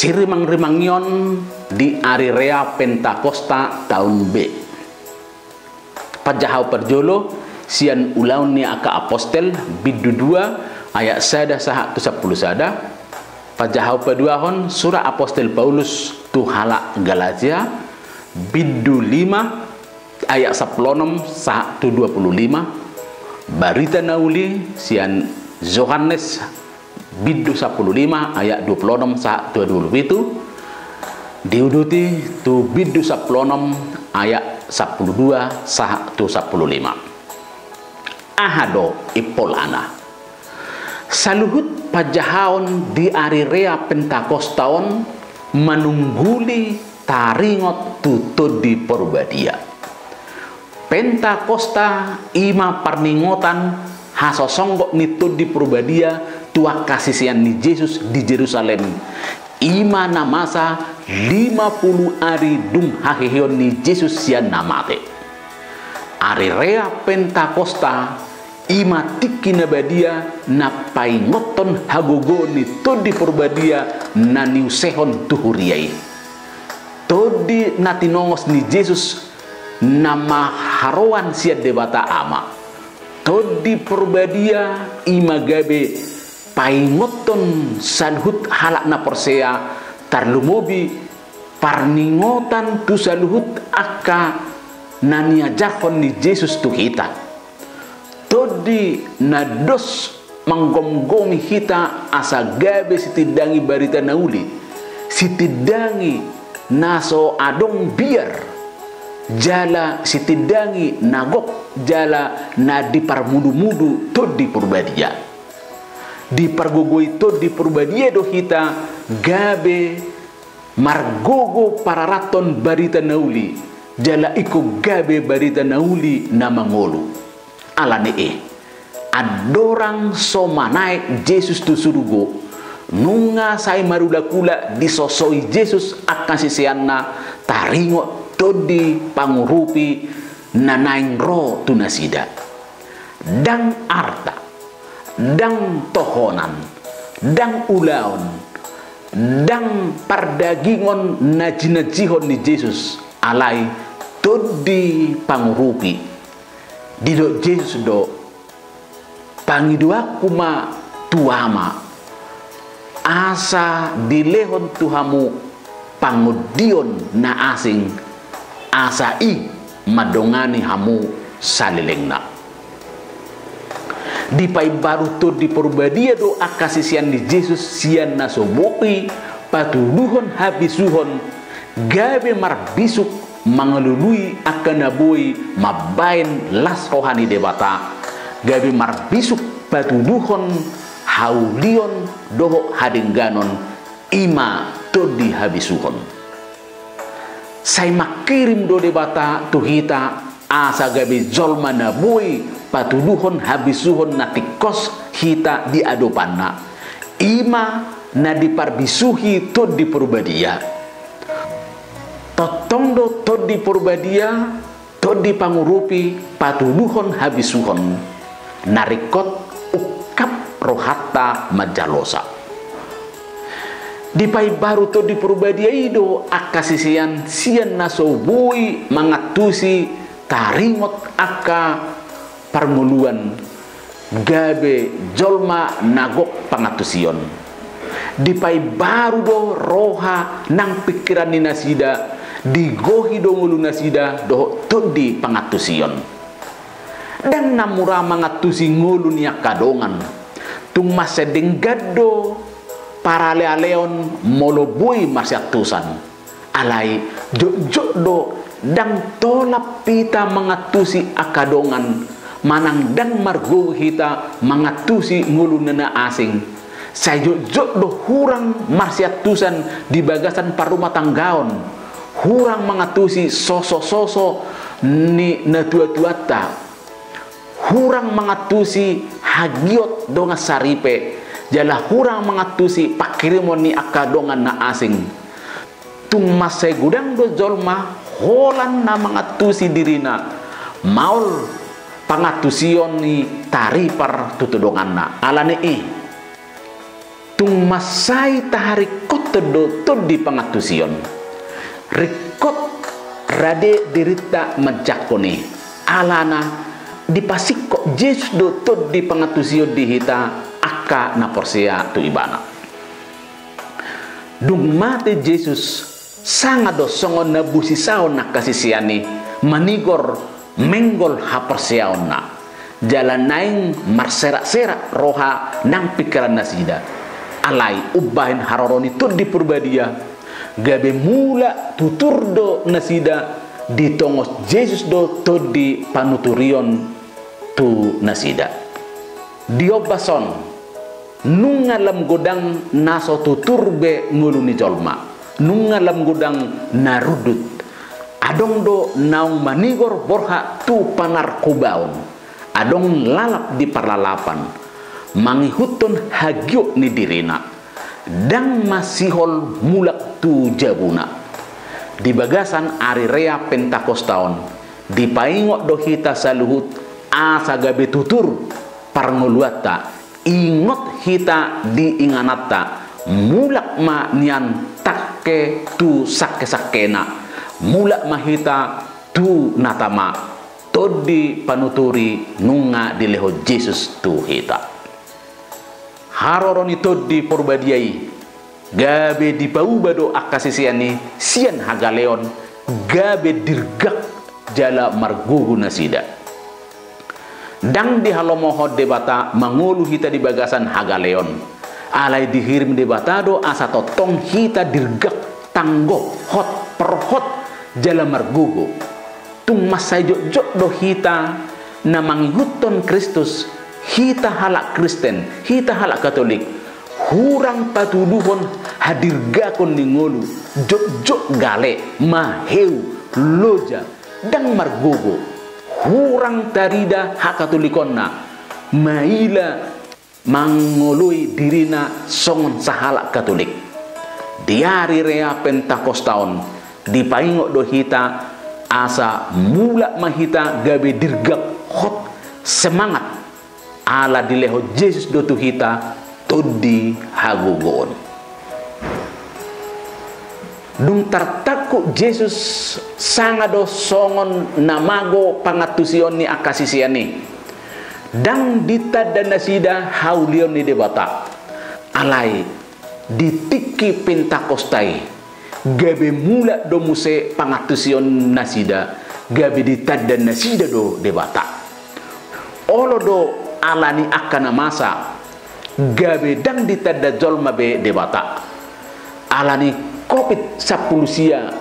Sirimang-rimangion di hari rea Pentakosta tahun B. Pajahau perjolo sian ulaun ni aka apostel bidu 2 ayat sada saha tu 10 sada. Pajahau peduahon surah apostel Paulus tu halak Galatia bidu 5 ayat 10 saha tu 25. Barita nauli sian Yohanes bidu 15 ayat 26 saat 27 diuduti tu bidu 16 ayat 12 saat 15 ahado ipolana saluhut pajahaon di hari rea Pentakostaon manungguli taringot tutut di Porbadia. Pentakosta ima parningotan hasosonggok nitud di Porbadia tua kasisian ni Yesus di Jerusalem ima namasa 50 hari dung hahihion ni Yesus sian namate ari rea Pentakosta ima tiki nabadia na paingoton hagogo ni todi Porbadia na niusehon tuhuriai todi natinongos ni Yesus nama haroan sian debata ama todi Porbadia ima gabe paingoton saluhut halak na persea tarlumobi parningotan tu saluhut aka naniajakon ni Yesus tu kita todi nados manggomgomi kita asa gabe sitidangi barita nauli sitidangi naso adong biar jala sitidangi nagok jala na diparmudu-mudu todi Porbadia di pargogo itu di Porbadia do kita gabe margogo pararaton barita nauli jala iku gabe barita nauli na mangolu alane adorang somanai Yesus tu surugo nunga sai marulakula disosoi Yesus akan sisianna taringo todi pangurupi nanaing ro tunasida dang arta dang tohonan, dang ulaon, dang pardagingon najinajihon ni Yesus alai todi pangurupi dido Yesus do pangidua kuma tuama asa dilehon tuhamu pangudion na asing asa i madongani hamu salilengna di pai baru to di Porbadia do akasisian di Yesus sian nasoboki patuduhon habisuhon gabe marbisuk mangelului akan naboi mabain las rohani debata gabe marbisuk patuduhon haulion doho hadengganon ima to di habisuhon sai makirim do debata tuhita asa gabe jolma naboi patuduhon habisuhon natikos hita di adopanna ima na diparbisuhi to di Porbadia totondo to di Porbadia to di pangurupi patuduhon habisuhon narikot ukap rohata majalosa di pai baru to di Porbadia ido akasisian sian nasobui mangatusi taringot aka parmuluan gabe jolma nagok pangatusion di pai baru do roha nang pikiran ni nasida digohi do ngulu nasida do todi pangatusion dan namura mangatusi ngulu niya kadongan tung masa denggado para leon molobui masyatusan alai jok do dang tolap pita mangatusi akadongan manang dang margo hita mangatusi ngulu nana asing saya jok do hurang marsiat tusan di bagasan parumah tanggaon, hurang mengatusi soso ni na tua-tuata, hurang mengatusi hagiot donga saripe, jala hurang mengatusi pakirimon ni akadongan na asing. Tung masai gudang do jolma holan na mengatusi dirina maul pangatusion ni taripar tutudongan na alane tung masai tahari kotedo to di pangatusion rikot rade dirita majakoni alana dipasiko Yesus do to di pangatusion dihita aka na porsia tu ibana dung mate Yesus sangat do songon na busisaon na kasisiani manigor menggol hapersiaon na jalan naing marserak-serak roha nang pikiran nasida alai ubahin haroroni tur di purbadia gabe mula tutur do nasida ditongos Yesus do to di panuturion tu nasida diobason nungalam godang naso tutur be nguluni jolma nungalam godang narudut adong do naung manigor borha tu panar kubaon adong lalap di parlalapan mangihutun hagyo ni dirina dang masihol mulak tu jabuna di bagasan ari rea Pentakostaon di paingok do hita saluhut asa gabe tutur parngoluata ingot hita di inganata mulak ma nian takke tu sakke-sakkena mulak mahita tu natama todi panuturi nunga dileho Yesus tu hita haroroni todi porbadiai gabe di paubado akasisiani sian hagaleon gabe dirgak jala margugu nasida dang di halomoho debata mangulu hita di bagasan hagaleon alai dihirim debatado asa totong hita dirgak tanggo hot perhot jala margugo tung masai jok do hita na manghuton Kristus hita halak Kristen hita halak Katolik hurang patuduhon hadir gakon ningolu jok gale maheu loja dang margugo hurang tarida hak Katolikonna maila mangoloi dirina songon sahalak Katolik di hari rea Pentakostaon di paingok do hita asa mulak mahita gabe dirgak hot semangat ala dileho Yesus do tu hita todi hagugon dung tartaku Yesus sangado songon namago pangatusion ni akasisiani dang dita dan nasida haulion ni debata alai ditiki Pentakostai gabe mula do muse pangatusion nasida gabe ditad dan nasida do debata olo do alani akana masa gabe dang ditad da jolma be debata alani COVID-10 sia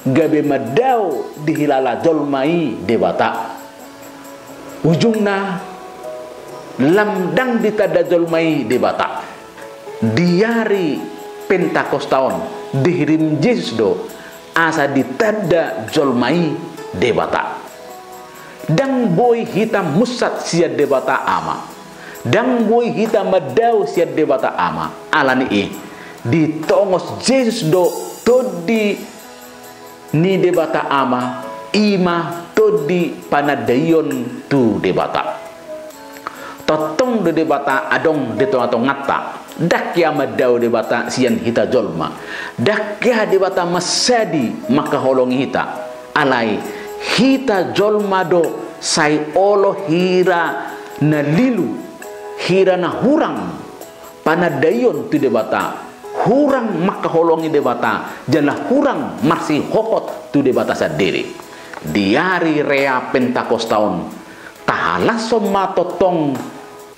gabe madau dihilala jolmai debata ujungna lamdang ditad da jolmai debata diari Pentakostaon dihirim Yesus do asa ditanda jolmai debata dang boy hitam musat sia debata ama dang boy hitam madau sia debata ama alani ditongos Yesus do todi ni debata ama ima todi panadayon tu debata totong do debata adong detongatong ngata dakya madau debata sian hita jolma dakya debata masadi maka holongi hita alai hita jolma do sai olo hira na lilu hira na hurang panadayon tu debata hurang maka holongi debata jala hurang masih hokot tu debata sadiri diari rea Pentakostaon tahalaso matotong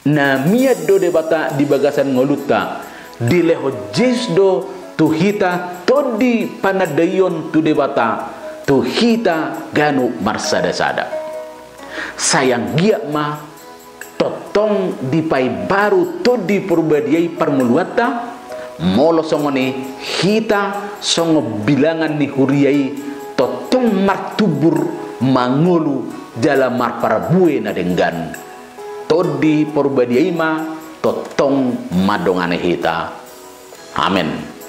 na miad do debata di bagasan ngoluta dileho Yesus do tu hita todi panadayon tu debata tu hita ganu marsada-sada sayang gia ma toto tong dipai baru to di perbadiai permuluata molo songone hita songo bilangan ni huriai totong martubur mangulu dalam marparabue na denggan todi perbadiai ma totong madongane hita. Amin.